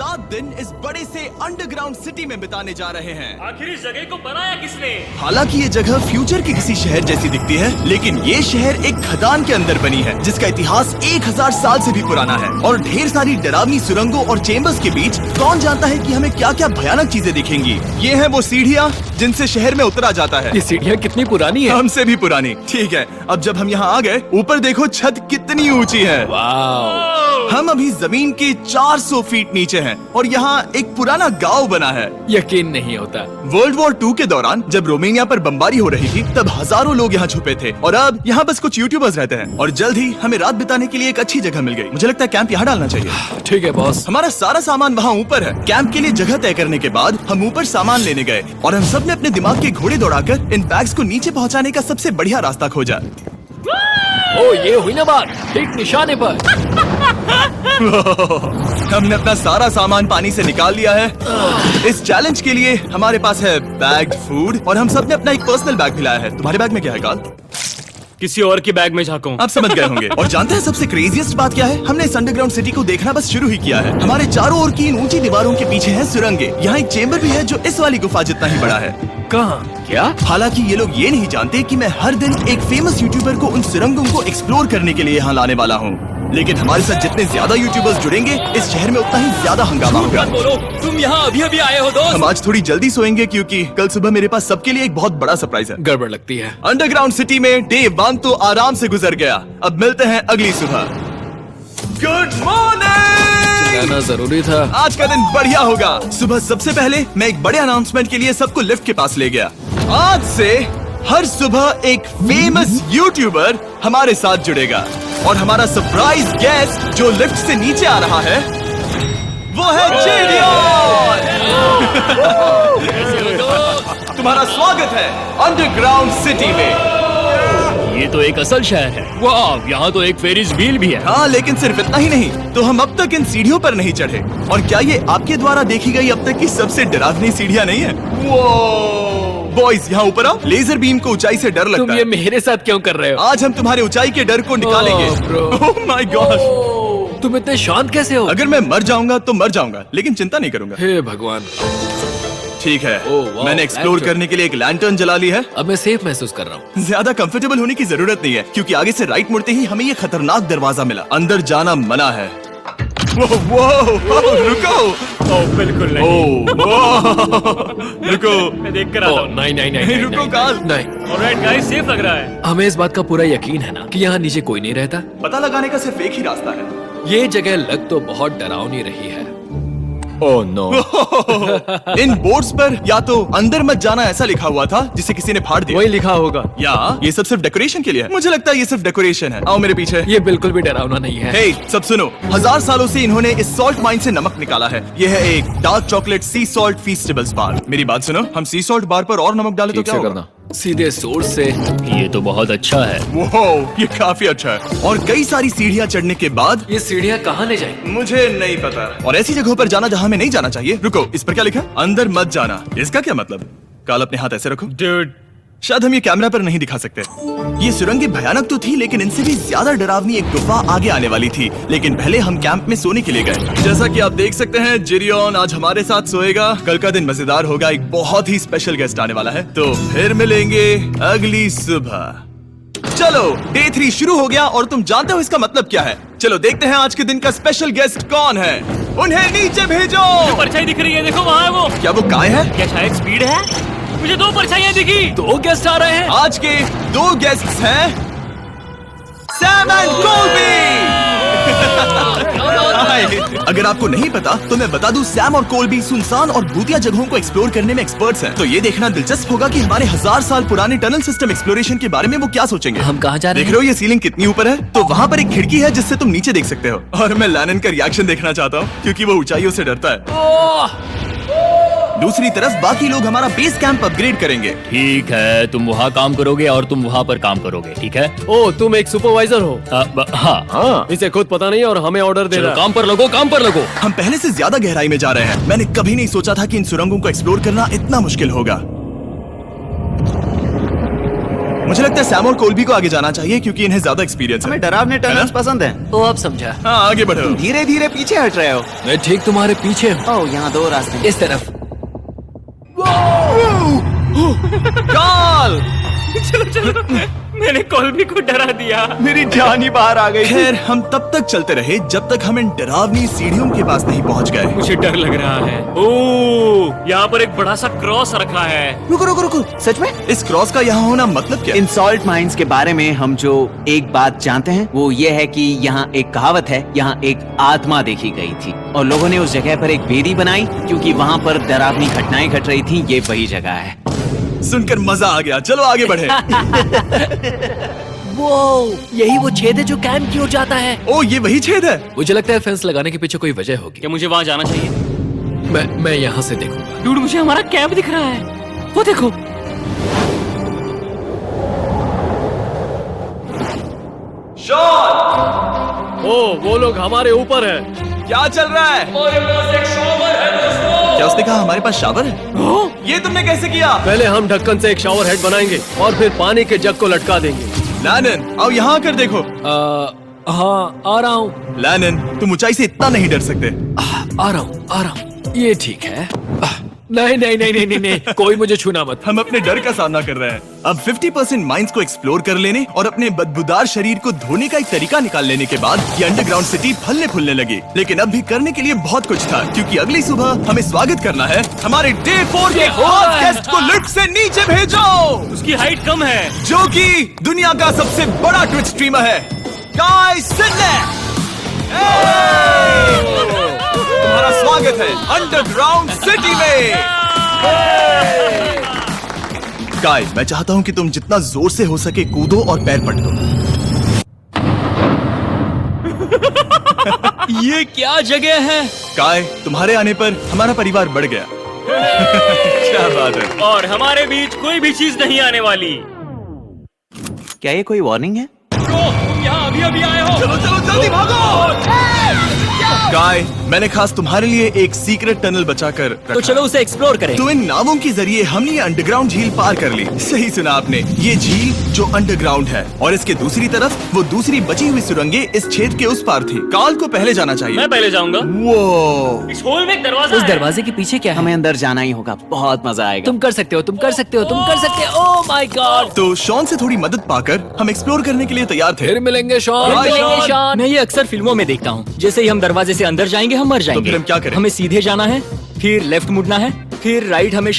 7 दिन इस बड़े से अंडरग्राउंड सिटी में बिताने जा रहे हैं। आखिर इस जगह को बनाया किसने? हालांकि ये जगह फ्यूचर के किसी शहर जैसी दिखती है, लेकिन ये शहर एक खदान के अंदर बनी है जिसका इतिहास 1000 साल से भी पुराना है। और ढेर सारी डरावनी सुरंगों और चेम्बर्स के बीच कौन जानता है कि हमें क्या क्या भयानक चीजें दिखेंगी। ये है वो सीढ़ियाँ जिनसे शहर में उतरा जाता है। ये सीढ़ियाँ कितनी पुरानी है? हमसे भी पुरानी। ठीक है, अब जब हम यहाँ आ गए, ऊपर देखो छत कितनी ऊंची है। वाव! हम अभी जमीन के 400 फीट नीचे हैं और यहाँ एक पुराना गांव बना है। यकीन नहीं होता। वर्ल्ड वॉर 2 के दौरान जब रोमानिया पर बमबारी हो रही थी, तब हजारों लोग यहाँ छुपे थे और अब यहाँ बस कुछ यूट्यूबर्स रहते हैं। और जल्द ही हमें रात बिताने के लिए एक अच्छी जगह मिल गई। मुझे लगता है कैंप यहाँ डालना चाहिए। ठीक है बॉस। हमारा सारा सामान वहाँ ऊपर है। कैंप के लिए जगह तय करने के बाद हम ऊपर सामान लेने गए और हम सब ने अपने दिमाग के घोड़े दौड़ाकर इन बैग्स को नीचे पहुँचाने का सबसे बढ़िया रास्ता खोजा। ओ, ये हुई ना बात, ठीक निशाने पर। हमने अपना सारा सामान पानी से निकाल लिया है। इस चैलेंज के लिए हमारे पास है बैग्ड फूड और हम सब ने अपना एक पर्सनल बैग भी लाया है। तुम्हारे बैग में क्या है काल? किसी और के बैग में झांको। आप समझ गए होंगे। और जानते हैं सबसे क्रेजीएस्ट बात क्या है? हमने इस अंडरग्राउंड सिटी को देखना बस शुरू ही किया है। हमारे चारों ओर की इन ऊंची दीवारों के पीछे है सुरंगें। यहाँ एक चेम्बर भी है जो इस वाली गुफा जितना ही बड़ा है। कहाँ? क्या? हालांकि ये लोग ये नहीं जानते कि मैं हर दिन एक फेमस यूट्यूबर को उन सुरंगों को एक्सप्लोर करने के लिए यहाँ लाने वाला हूँ। लेकिन हमारे साथ जितने ज्यादा यूट्यूबर्स जुड़ेंगे, इस शहर में उतना ही ज्यादा हंगामा होगा। बोलो, तुम यहाँ अभी अभी आए हो दोस्त। हम आज थोड़ी जल्दी सोएंगे क्योंकि कल सुबह मेरे पास सबके लिए एक बहुत बड़ा सरप्राइज है। गड़बड़ लगती है। अंडरग्राउंड सिटी में डे 1 तो आराम से गुजर गया। अब मिलते हैं अगली सुबह। Good morning. जाना जरूरी था। आज का दिन बढ़िया होगा। सुबह सबसे पहले मैं एक बड़े अनाउंसमेंट के लिए सबको लिफ्ट के पास ले गया। आज से हर सुबह एक फेमस यूट्यूबर हमारे साथ जुड़ेगा और हमारा सरप्राइज गेस्ट जो लिफ्ट से नीचे आ रहा है वो है जिडियन। तुम्हारा स्वागत है अंडरग्राउंड सिटी में। ये तो एक असल शहर है। वाह, यहाँ तो एक फेरिस व्हील भी है। हाँ, लेकिन सिर्फ इतना ही नहीं, तो हम अब तक इन सीढ़ियों पर नहीं चढ़े। और क्या ये आपके द्वारा देखी गई अब तक की सबसे डरावनी सीढ़ियाँ नहीं है? बॉयज, यहाँ ऊपर आओ। लेजर बीम को ऊंचाई से डर लगता तुम है। ये मेरे साथ क्यों कर रहे हो? आज हम तुम्हारे ऊंचाई के डर को निकालेंगे। bro. ओह माय गॉड, तुम इतने शांत कैसे हो? अगर मैं मर जाऊंगा तो मर जाऊंगा, लेकिन चिंता नहीं करूंगा। हे भगवान। ठीक है, वाह, मैंने एक्सप्लोर lantern। करने के लिए एक लैंटर्न जला ली है। अब मैं सेफ महसूस कर रहा हूँ। ज्यादा कंफर्टेबल होने की जरूरत नहीं है क्योंकि आगे से राइट मुड़ते ही हमें ये खतरनाक दरवाजा मिला। अंदर जाना मना है। रुको। बिल्कुल नहीं। रुको। मैं देख कर आता हूँ। नहीं, रुको काल। नहीं। ऑलराइट गाइस, सेफ लग रहा है। हमें इस बात का पूरा यकीन है ना कि यहाँ नीचे कोई नहीं रहता। पता लगाने का सिर्फ एक ही रास्ता है। ये जगह लग तो बहुत डरावनी रही है। Oh no. इन बोर्ड्स पर या तो अंदर मत जाना ऐसा लिखा हुआ था जिसे किसी ने फाड़ दिया। वही लिखा होगा। या ये सब सिर्फ डेकोरेशन के लिए है। मुझे लगता है ये सिर्फ डेकोरेशन है। आओ मेरे पीछे। ये बिल्कुल भी डरावना नहीं है। हे, सब सुनो। 1000 सालों से इन्होंने इस सॉल्ट माइन से नमक निकाला है। ये है एक डार्क चॉकलेट सी सॉल्ट फीस्टेबल्स बार। मेरी बात सुनो, हम सी सॉल्ट बार पर और नमक डाले तो ठीक क्या से होगा? करना। सीधे सोर्स से। ये तो बहुत अच्छा है। वो ये काफी अच्छा है। और कई सारी सीढ़ियाँ चढ़ने के बाद ये सीढ़ियाँ कहाँ ले जाएंगी? मुझे नहीं पता। और ऐसी जगहों पर जाना जहाँ हमें नहीं जाना चाहिए। रुको, इस पर क्या लिखा? अंदर मत जाना। इसका क्या मतलब? काल अपने हाथ ऐसे रखो। Dude, शायद हम ये कैमरा पर नहीं दिखा सकते। ये सुरंगें भयानक तो थी, लेकिन इनसे भी ज्यादा डरावनी एक गुफा आगे आने वाली थी। लेकिन पहले हम कैंप में सोने के लिए गए। जैसा कि आप देख सकते हैं, जिडियन आज हमारे साथ सोएगा। कल का दिन मजेदार होगा। एक बहुत ही स्पेशल गेस्ट आने वाला है। तो फिर मिलेंगे अगली सुबह। चलो, डे 3 शुरू हो गया और तुम जानते हो इसका मतलब क्या है? चलो देखते हैं आज के दिन का स्पेशल गेस्ट कौन है। उन्हें नीचे भेजो। परछाई दिख रही है, देखो वहाँ है वो। क्या वो काय है? क्या शायद स्पीड है? मुझे 2 परछाइयाँ दिखी। 2 गेस्ट आ रहे हैं। आज के 2 गेस्ट्स हैं सैम एंड कोलबी। अगर आपको नहीं पता तो मैं बता दूं, सैम और कोलबी सुनसान और भूतिया जगहों को एक्सप्लोर करने में एक्सपर्ट्स हैं। तो ये देखना दिलचस्प होगा कि हमारे 1000 साल पुराने टनल सिस्टम एक्सप्लोरेशन के बारे में वो क्या सोचेंगे। हम कहाँ जा रहे देख रहे हो ये सीलिंग कितनी ऊपर है? तो वहाँ पर एक खिड़की है जिससे तुम नीचे देख सकते हो। और मैं लैनन का रिएक्शन देखना चाहता हूँ क्योंकि वो ऊंचाइयों से डरता है। दूसरी तरफ बाकी लोग हमारा बेस कैंप अपग्रेड करेंगे। ठीक है, तुम वहाँ काम करोगे और तुम वहाँ पर काम करोगे, ठीक है? ओ, तुम एक सुपरवाइजर हो? हाँ। इसे खुद पता नहीं और हमें ऑर्डर दे चलो रहा है। काम पर लगो, काम पर लगो। हम पहले से ज्यादा गहराई में जा रहे हैं। मैंने कभी नहीं सोचा था कि इन सुरंगों को एक्सप्लोर करना इतना मुश्किल होगा। मुझे लगता है सैम और कोल्बी को आगे जाना चाहिए क्योंकि इन्हें ज्यादा एक्सपीरियंस है। हमें डरावने टनल्स पसंद हैं। ओ अब समझा। हाँ आगे बढ़ो। धीरे धीरे पीछे हट रहे हो। मैं ठीक तुम्हारे पीछे हूँ। ओह, यहाँ 2 रास्ते हैं। इस तरफ। कॉल। मैंने कोल्बी को डरा दिया। मेरी जान ही बाहर आ गई। खैर हम तब तक चलते रहे जब तक हम इन डरावनी सीढ़ियों के पास नहीं पहुंच गए। मुझे डर लग रहा है। ओह, यहाँ पर एक बड़ा सा क्रॉस रखा है। रुको रुको रुको, सच में? इस क्रॉस का यहाँ होना मतलब क्या? इन सॉल्ट माइंस के बारे में हम जो एक बात जानते हैं वो ये है कि यहाँ एक कहावत है, यहाँ एक आत्मा देखी गई थी और लोगों ने उस जगह पर एक वेदी बनाई क्योंकि वहाँ पर डरावनी घटनाएं घट रही थी। ये वही जगह है। सुनकर मजा आ गया। चलो आगे बढ़े। वो यही वो छेद है जो कैंप की ओर जाता है। ओ ये वही छेद है। मुझे लगता है फेंस लगाने के पीछे कोई वजह होगी। क्या मुझे वहाँ जाना चाहिए? मैं यहाँ से देखूंगा। डूड, मुझे हमारा कैंप दिख रहा है। वो देखो। ओ वो लोग हमारे ऊपर है। क्या चल रहा है? क्या उसने कहा हमारे पास शावर है? ये तुमने कैसे किया? पहले हम ढक्कन से एक शावर हेड बनाएंगे और फिर पानी के जग को लटका देंगे। लैनन आओ यहाँ आकर देखो। हाँ आ रहा हूँ। लैनन तुम ऊंचाई से इतना नहीं डर सकते। आ रहा हूँ। ये ठीक है। नहीं नहीं नहीं नहीं नहीं नहीं, कोई मुझे छूना मत। हम अपने डर का सामना कर रहे हैं। अब 50% माइंस को एक्सप्लोर कर लेने और अपने बदबूदार शरीर को धोने का एक तरीका निकाल लेने के बाद ये अंडरग्राउंड सिटी फलने फूलने लगी। लेकिन अब भी करने के लिए बहुत कुछ था क्योंकि अगली सुबह हमें स्वागत करना है हमारे डे 4 के हॉट गेस्ट को लिफ्ट से नीचे भेजो, उसकी हाइट कम है। जो कि दुनिया का सबसे बड़ा ट्विच स्ट्रीमर है, गाय सिडनेक। तुम्हारा स्वागत है अंडरग्राउंड सिटी में। गाय, मैं चाहता हूँ कि तुम जितना जोर से हो सके कूदो और पैर पटको। ये क्या जगह है? गाय, तुम्हारे आने पर हमारा परिवार बढ़ गया। क्या बात है। और हमारे बीच कोई भी चीज नहीं आने वाली। क्या ये कोई वार्निंग है? ब्रो, तुम यहाँ अभी अभी आए हो। चलो चलो जल्दी भागो। गाय, मैंने खास तुम्हारे लिए एक सीक्रेट टनल बचाकर रखा। तो चलो उसे एक्सप्लोर करें। तो इन नावों के जरिए हमने ये अंडरग्राउंड झील पार कर ली। सही सुना आपने, ये झील जो अंडरग्राउंड है और इसके दूसरी तरफ वो दूसरी बची हुई सुरंगें इस छेद के उस पार थी। काल को पहले जाना चाहिए। मैं पहले जाऊंगा। वो इस होल में एक दरवाजा उस है। दरवाजे के पीछे क्या है? हमें अंदर जाना ही होगा। बहुत मजा आएगा। तुम कर सकते हो, तुम कर सकते हो, तुम कर सकते हो। Oh my God. तो शॉन से थोड़ी मदद पाकर हम एक्सप्लोर करने के लिए तैयार थे। फिर मिलेंगे शॉन। Bye, मिलेंगे शॉन। शॉन। मैं ये अक्सर फिल्मों में देखता हूँ। जैसे ही हम दरवाजे से अंदर जाएंगे हम मर जाएंगे। फिर हम क्या करें? हमें सीधे जाना है, फिर लेफ्ट मुड़ना है, फिर राइट हमेशा